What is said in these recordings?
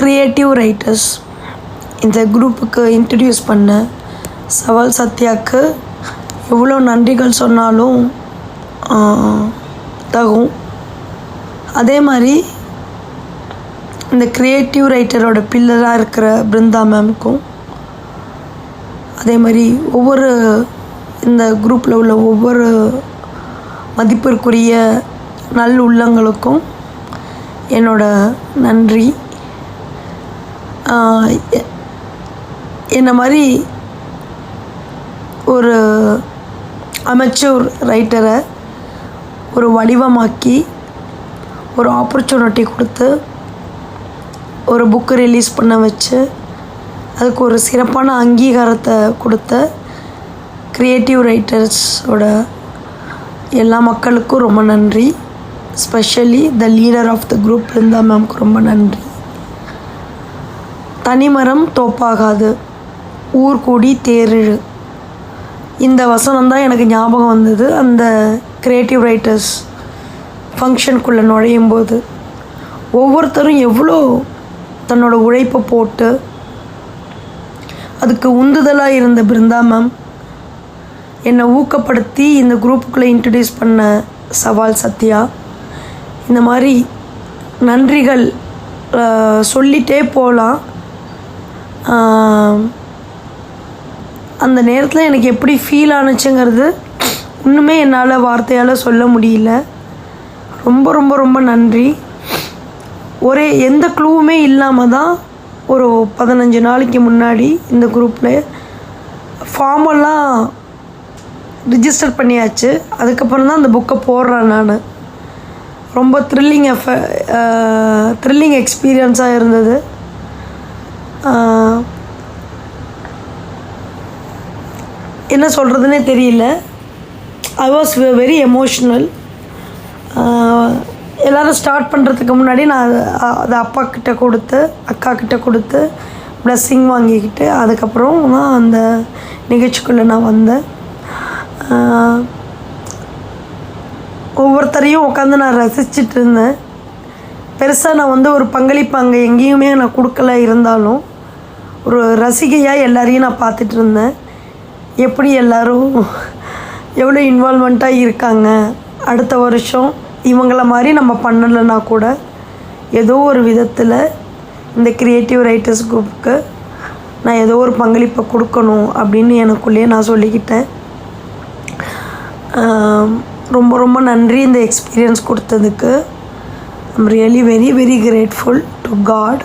Creative writers இந்த குரூப்புக்கு introduce பண்ண சவால் சத்யாவுக்கு எவ்வளோ நன்றிகள் சொன்னாலும் தகும். அதே மாதிரி இந்த கிரியேட்டிவ் ரைட்டரோட பில்லராக இருக்கிற பிருந்தா மேம்க்கும், அதே மாதிரி ஒவ்வொரு இந்த குரூப்பில் உள்ள ஒவ்வொரு மதிப்பிற்குரிய நல் உள்ளங்களுக்கும் என்னோட நன்றி. என்ன மாதிரி ஒரு அமெச்சூர் ரைட்டரை ஒரு வடிவமாக்கி ஒரு ஆப்பர்ச்சுனிட்டி கொடுத்து ஒரு புக்கு ரிலீஸ் பண்ண வச்சு அதுக்கு ஒரு சிறப்பான அங்கீகாரத்தை கொடுத்த கிரியேட்டிவ் ரைட்டர்ஸோட எல்லா மக்களுக்கும் ரொம்ப நன்றி. Specially the leader of the group Brinda மேம்க்கு ரொம்ப நன்றி. தனிமரம் தோப்பாகாது, ஊர் கூடி தேரிழு, இந்த வசனம் தான் எனக்கு ஞாபகம் வந்தது அந்த கிரியேட்டிவ் ரைட்டர்ஸ் ஃபங்க்ஷனுக்குள்ளே நுழையும் போது. ஒவ்வொருத்தரும் எவ்வளோ தன்னோட உழைப்பை போட்டு அதுக்கு உந்துதலாக இருந்த பிருந்தா மேம், என்னை ஊக்கப்படுத்தி இந்த குரூப்புக்குள்ளே இன்ட்ரடியூஸ் பண்ண சவால் சத்யா, இந்த மாதிரி நன்றிகள் சொல்லிகிட்டே போகலாம். அந்த நேரத்தில் எனக்கு எப்படி ஃபீல் ஆணுச்சுங்கிறது இன்னுமே என்னால் வார்த்தையால் சொல்ல முடியல. ரொம்ப ரொம்ப ரொம்ப நன்றி. எந்த க்ளூவுமே இல்லாமல் தான் ஒரு 15 நாளைக்கு முன்னாடி இந்த குரூப்பில் ஃபார்மெல்லாம் ரிஜிஸ்டர் பண்ணியாச்சு. அதுக்கப்புறம் தான் அந்த புக்கை போடுறேன் நான். ரொம்ப த்ரில்லிங் எக்ஸ்பீரியன்ஸாக இருந்தது. என்ன சொல்கிறதுனே தெரியல. I was very emotional. எல்லோரும் ஸ்டார்ட் பண்ணுறதுக்கு முன்னாடி நான் அதை அப்பா கிட்ட கொடுத்து அக்கா கிட்ட கொடுத்து ப்ளஸ்ஸிங் வாங்கிக்கிட்டு அதுக்கப்புறம் தான் அந்த நிகழ்ச்சிக்குள்ளே நான் வந்தேன். ஒவ்வொருத்தரையும் உட்காந்து நான் ரசிச்சுட்டு இருந்தேன். பெருசாக நான் ஒரு பங்களிப்பு அங்கே எங்கேயுமே நான் கொடுக்கல, இருந்தாலும் ஒரு ரசிகையாக எல்லாரையும் நான் பார்த்துட்டு இருந்தேன். எப்படி எல்லோரும் எவ்வளோ இன்வால்மெண்ட்டாக இருக்காங்க. அடுத்த வருஷம் இவங்கள மாதிரி நம்ம பண்ணலைன்னா கூட ஏதோ ஒரு விதத்தில் இந்த கிரியேட்டிவ் ரைட்டர்ஸ் குரூப்புக்கு நான் ஏதோ ஒரு பங்களிப்பை கொடுக்கணும் அப்படின்னு எனக்குள்ளேயே நான் சொல்லிக்கிட்டேன். ரொம்ப ரொம்ப நன்றி இந்த எக்ஸ்பீரியன்ஸ் கொடுத்ததுக்கு. I'm really very very grateful to God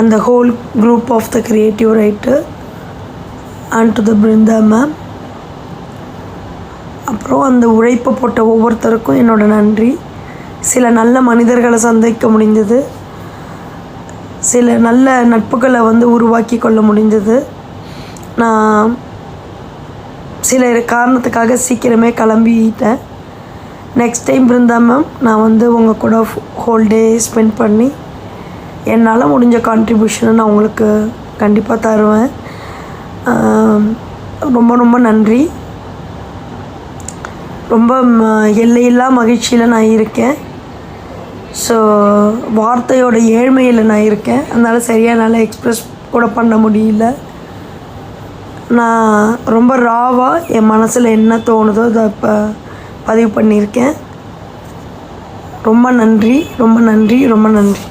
and the whole group of the creative writer and to the Brinda ma'am. அப்புறம் அந்த உழைப்பை போட்ட ஒவ்வொருத்தருக்கும் என்னோட நன்றி. சில நல்ல மனிதர்களை சந்திக்க முடிந்தது, சில நல்ல நட்புகளை உருவாக்கி கொள்ள முடிந்தது. நான் சில காரணத்துக்காக சீக்கிரமே கிளம்பிட்டேன். நெக்ஸ்ட் டைம் பிருந்தா மேம் நான் உங்கள் கூட ஹோல் டே ஸ்பெண்ட் பண்ணி என்னால் முடிஞ்ச கான்ட்ரிபியூஷனை நான் உங்களுக்கு கண்டிப்பாக தருவேன். ரொம்ப ரொம்ப நன்றி. ரொம்ப எல்லையில்லா மகிழ்ச்சியில் நான் இருக்கேன். ஸோ வார்த்தையோட ஏழ்மையில் நான் இருக்கேன். அதனால் சரியாக என்னால் எக்ஸ்ப்ரெஸ் கூட பண்ண முடியல. நான் ரொம்ப ராவாக என் மனசில் என்ன தோணுதோ அதை இப்போ பதிவு பண்ணியிருக்கேன். ரொம்ப நன்றி, ரொம்ப நன்றி, ரொம்ப நன்றி.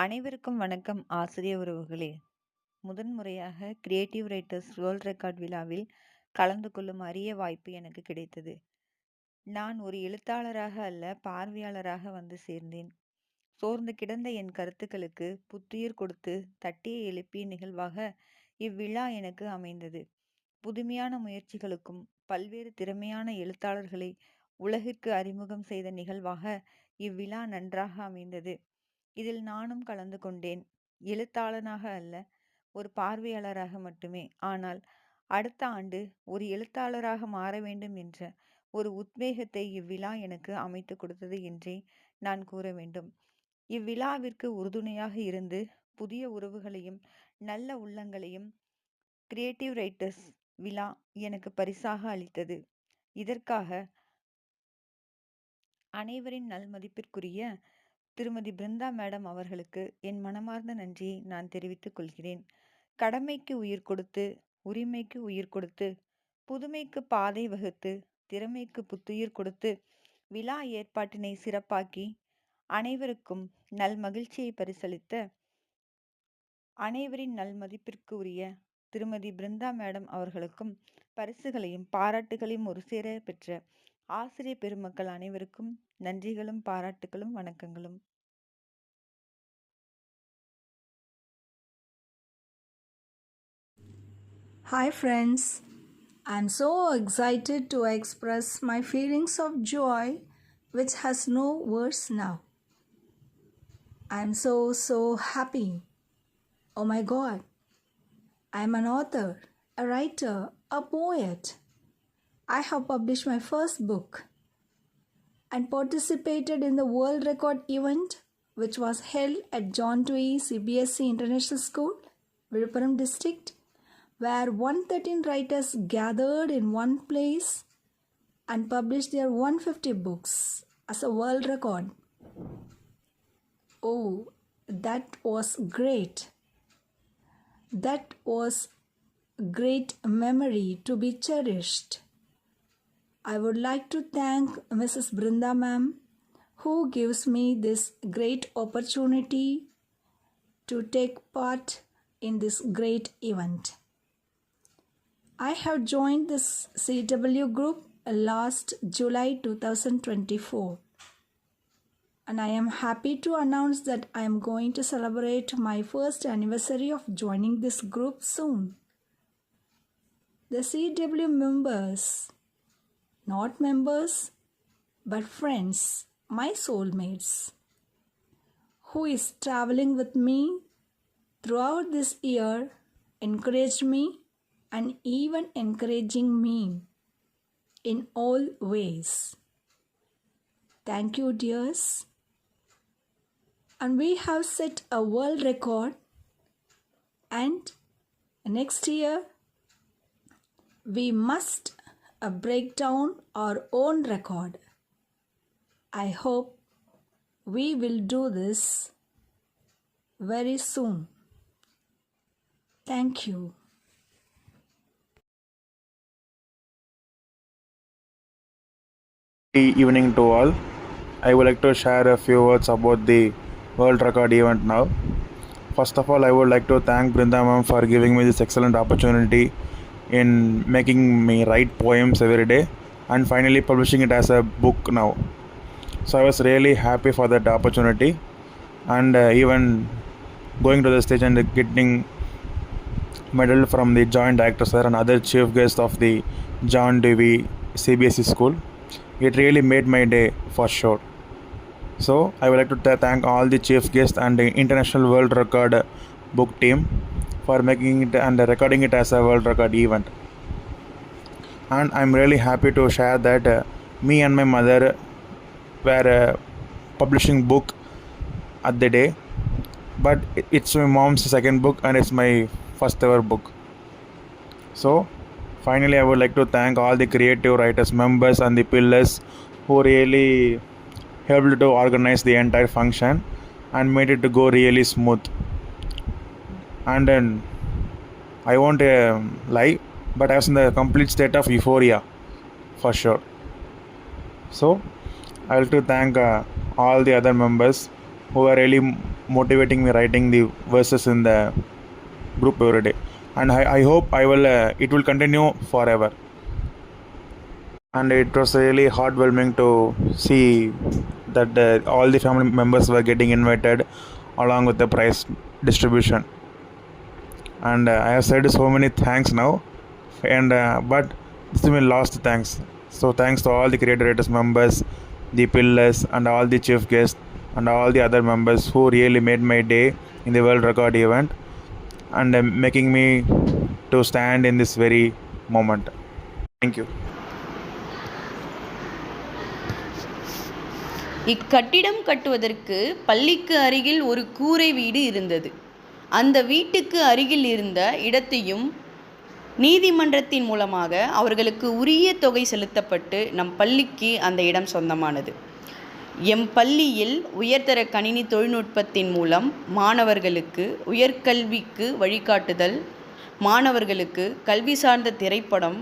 அனைவருக்கும் வணக்கம். ஆசிரிய உறவுகளே, முதன்முறையாக கிரியேட்டிவ் ரைட்டர்ஸ் வேர்ல்ட் ரெக்கார்ட் விழாவில் கலந்து கொள்ளும் அரிய வாய்ப்பு எனக்கு கிடைத்தது. நான் ஒரு எழுத்தாளராக அல்ல, பார்வையாளராக சேர்ந்தேன். சோர்ந்து கிடந்த என் கருத்துக்களுக்கு புத்துயிர் கொடுத்து தட்டியை எழுப்பிய நிகழ்வாக இவ்விழா எனக்கு அமைந்தது. புதுமையான முயற்சிகளுக்கும் பல்வேறு திறமையான எழுத்தாளர்களை உலகிற்கு அறிமுகம் செய்த நிகழ்வாக இவ்விழா நன்றாக அமைந்தது. இதில் நானும் கலந்து கொண்டேன். எழுத்தாளனாக அல்ல, ஒரு பார்வையாளராக மட்டுமே. ஆனால் அடுத்த ஆண்டு ஒரு எழுத்தாளராக மாற வேண்டும் என்ற ஒரு உத்வேகத்தை இவ்விழா எனக்கு அமைத்து கொடுத்தது என்றே நான் கூற வேண்டும். இவ்விழாவிற்கு உறுதுணையாக இருந்து புதிய உறவுகளையும் நல்ல உள்ளங்களையும் கிரியேட்டிவ் ரைட்டர்ஸ் விழா எனக்கு பரிசாக அளித்தது. இதற்காக அனைவரின் நல்மதிப்பிற்குரிய திருமதி பிருந்தா மேடம் அவர்களுக்கு என் மனமார்ந்த நன்றியை நான் தெரிவித்துக் கொள்கிறேன். கடமைக்கு உயிர் கொடுத்து, உரிமைக்கு உயிர் கொடுத்து, புதுமைக்கு பாதை வகுத்து, திறமைக்கு புத்துயிர் கொடுத்து, விழா ஏற்பாட்டினை சிறப்பாக்கி, அனைவருக்கும் நல்மகிழ்ச்சியை பரிசளித்த அனைவரின் நல்மதிப்பிற்கு உரிய திருமதி பிருந்தா மேடம் அவர்களுக்கும் பரிசுகளையும் பாராட்டுகளையும் ஒரு சேர பெற்ற ஆசிரியர் பெருமக்கள் அனைவருக்கும் நன்றிகளும் பாராட்டுகளும் வணக்கங்களும். Hi friends, I'm so excited to express my feelings of joy which has no words now. I'm so happy. Oh my God, I'm an author, a writer, a poet. I have published my first book and participated in the world record event which was held at John Dewey CBSE International School, Viluppuram district, where 113 writers gathered in one place and published their 150 books as a world record. Oh, that was great. That was great memory to be cherished. I would like to thank Mrs. Brinda ma'am who gives me this great opportunity to take part in this great event. I have joined this CW group last July 2024 and I am happy to announce that I am going to celebrate my first anniversary of joining this group soon. The CW members, not members but friends, my soulmates, who is traveling with me throughout this year, encouraged me and even encouraging me in all ways. Thank you, dears. And we have set a world record, and next year we must break down our own record. I hope we will do this very soon. Thank you. Good evening to all. I would like to share a few words about the world record event now. First of all, I would like to thank Brinda ma'am for giving me this excellent opportunity in making me write poems every day and finally publishing it as a book now. So I was really happy for that opportunity, and even going to the stage and getting medal from the joint director sir and other chief guests of the John Dewey CBSE school. It really made my day for sure. So I would like to thank all the chief guests and the International World Record book team for making it and recording it as a world record event. And I'm really happy to share that me and my mother were publishing book at the day, but it's my mom's second book and it's my first ever book. So finally I would like to thank all the creative writers members and the pillars who really helped to organize the entire function and made it to go really smooth. And then I won't lie, but I was in the complete state of euphoria for sure. So I would like to thank all the other members who are really motivating me writing the verses in the group every day, and I hope it will continue forever. And it was really heartwarming to see that all the family members were getting invited along with the prize distribution. And I have said so many thanks now, and but this is my last thanks. So thanks to all the creative writers members, the pillars, and all the chief guests and all the other members who really made my day in the world record event and making me to stand in this very moment. Thank you. இக்கட்டிடம் கட்டுவதற்கு பள்ளிக்கு அருகில் ஒரு கூரை வீடு இருந்தது. அந்த வீட்டுக்கு அருகில் இருந்த இடத்தையும் நீதிமன்றத்தின் மூலமாக அவர்களுக்கு உரிய தொகை செலுத்தப்பட்டு நம் பள்ளிக்கு அந்த இடம் சொந்தமானது. எம் பள்ளியில் உயர்தர கணினி தொழில்நுட்பத்தின் மூலம் மாணவர்களுக்கு உயர்கல்விக்கு வழிகாட்டுதல், மாணவர்களுக்கு கல்வி சார்ந்த திரைப்படம்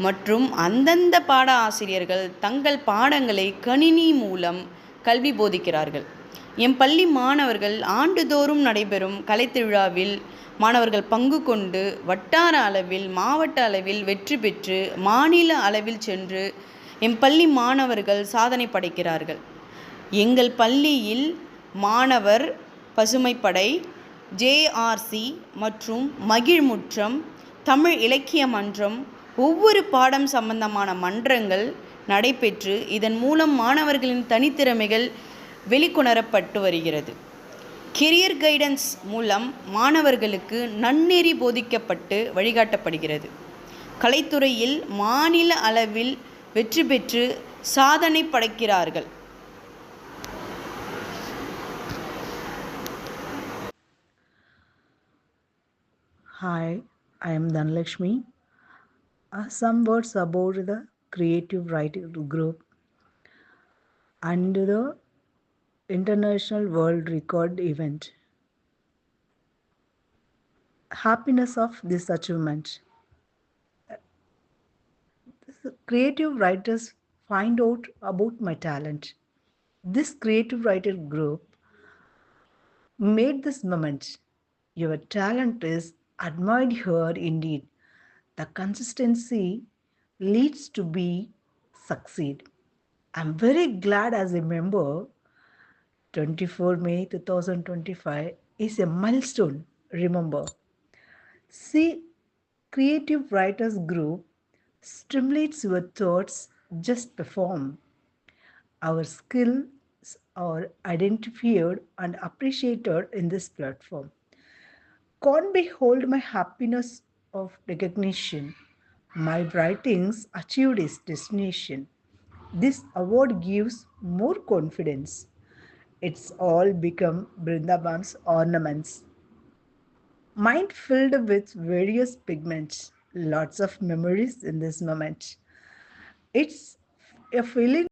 மற்றும் அந்தந்த பாட ஆசிரியர்கள் தங்கள் பாடங்களை கணினி மூலம் கல்வி போதிக்கிறார்கள். எம் பள்ளி மாணவர்கள் ஆண்டுதோறும் நடைபெறும் கலைத்திருவிழாவில் மாணவர்கள் பங்கு கொண்டு வட்டார அளவில், மாவட்ட அளவில் வெற்றி பெற்று மாநில அளவில் சென்று எம் பள்ளி மாணவர்கள் சாதனை படைக்கிறார்கள். எங்கள் பள்ளியில் மாணவர் பசுமைப்படை, ஜேஆர்சி மற்றும் மகிழ்முற்றம், தமிழ் இலக்கிய மன்றம், ஒவ்வொரு பாடம் சம்பந்தமான மன்றங்கள் நடைபெற்று இதன் மூலம் மாணவர்களின் தனித்திறமைகள் வெளிக்கொணரப்பட்டு வருகிறது. கெரியர் கைடன்ஸ் மூலம் மாணவர்களுக்கு நன்னெறி போதிக்கப்பட்டு வழிகாட்டப்படுகிறது. கலைத்துறையில் மாநில அளவில் வெற்றி பெற்று சாதனை படைக்கிறார்கள். Hi, I am Dhanlakshmi. Some words about the creative writing group and the International World Record event. Happiness of this achievement. Creative writers find out about my talent. This creative writer group made this moment. Your talent is admired here indeed. The consistency leads to be succeed. I'm very glad as a member. 24 May 2025 is a milestone. Remember, see, creative writers group stimulates your thoughts. Just perform. Our skills are identified and appreciated in this platform. Can't behold my happiness of recognition. My writings achieved its destination. This award gives more confidence. It's all become Brindabam's ornaments. Mind filled with various pigments. Lots of memories in this moment. It's a feeling